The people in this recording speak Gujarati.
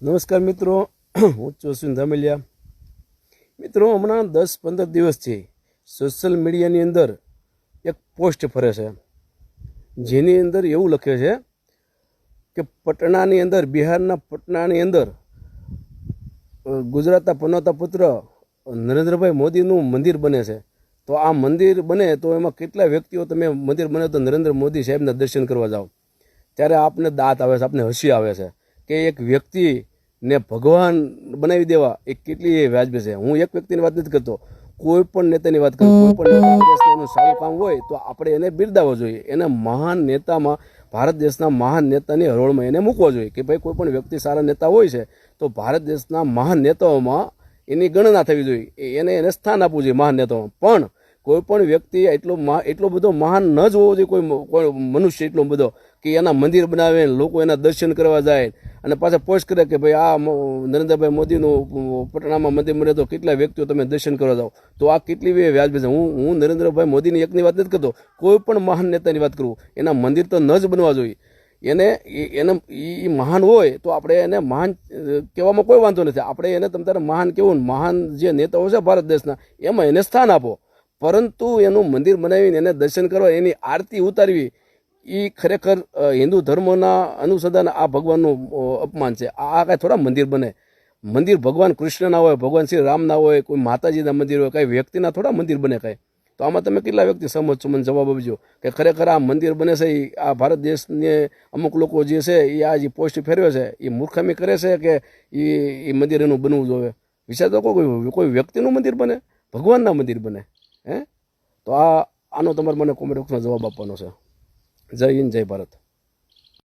નમસ્કાર મિત્રો, હું ચોસુન ધામેલિયા. મિત્રો, હમણાં 10-15 દિવસથી સોશિયલ મીડિયાની અંદર એક પોસ્ટ ફરે છે, જેની અંદર એવું લખે છે કે પટનાની અંદર, બિહારના પટનાની અંદર ગુજરાતના પનોતા પુત્ર નરેન્દ્રભાઈ મોદીનું મંદિર બને છે. તો આ મંદિર બને તો એમાં કેટલા વ્યક્તિઓ, તમે મંદિર બને તો નરેન્દ્ર મોદી સાહેબના દર્શન કરવા જાઓ, ત્યારે આપને દાંત આવે છે, આપને હસી આવે છે કે એક વ્યક્તિને ભગવાન બનાવી દેવા એ કેટલી વ્યાજબી છે. હું એક વ્યક્તિની વાત નથી કરતો, કોઈ પણ નેતાની વાત કરું. કોઈ પણ નેતા એનું સારું કામ હોય તો આપણે એને બિરદાવવો જોઈએ, એને મહાન નેતામાં, ભારત દેશના મહાન નેતાની હરોળમાં એને મૂકવો જોઈએ કે ભાઈ કોઈ પણ વ્યક્તિ સારા નેતા હોય છે તો ભારત દેશના મહાન નેતાઓમાં એની ગણના થવી જોઈએ, એને સ્થાન આપવું જોઈએ મહાન નેતાઓમાં. પણ કોઈ પણ વ્યક્તિ એટલો બધો મહાન ન જ હોવો જોઈએ, કોઈ મનુષ્ય એટલો બધો કે એના મંદિર બનાવે, લોકો એના દર્શન કરવા જાય અને પાછા પોસ્ટ કરે કે ભાઈ આ નરેન્દ્રભાઈ મોદીનું પટનામાં મંદિર બને તો કેટલા વ્યક્તિઓ તમે દર્શન કરવા જાઓ. તો આ કેટલી વ્યાજબી છે. હું નરેન્દ્રભાઈ મોદીની એકની વાત નથી કરતો, કોઈ પણ મહાન નેતાની વાત કરું. એના મંદિર તો ન જ બનવા જોઈએ. એને મહાન હોય તો આપણે એને મહાન કહેવામાં કોઈ વાંધો નથી. આપણે એને તમ તારે મહાન કહેવું, મહાન જે નેતાઓ છે ભારત દેશના, એમાં એને સ્થાન આપો. પરંતુ એનું મંદિર બનાવીને એને દર્શન કરવા, એની આરતી ઉતારવી, એ ખરેખર હિન્દુ ધર્મના અનુસંધાન આ ભગવાનનું અપમાન છે. આ કાંઈ થોડા મંદિર બને. મંદિર ભગવાન કૃષ્ણના હોય, ભગવાન શ્રી રામના હોય, કોઈ માતાજીના મંદિર હોય, કાંઈ વ્યક્તિના થોડા મંદિર બને કાંઈ. તો આમાં તમે કેટલા વ્યક્તિ સમજ છો, મને જવાબ આપજો કે ખરેખર આ મંદિર બને છે. આ ભારત દેશને અમુક લોકો જે છે એ આ જે પોસ્ટ ફેરવે છે એ મૂર્ખામી કરે છે કે એ મંદિર એનું બનવું જોઈએ. વિચાર તો કોઈ વ્યક્તિનું મંદિર બને, ભગવાનના મંદિર બને. હે તો આનો તમારે મને કોમેન્ટ બોક્સમાં જવાબ આપવાનો છે. જય હિન્દ, જય ભારત.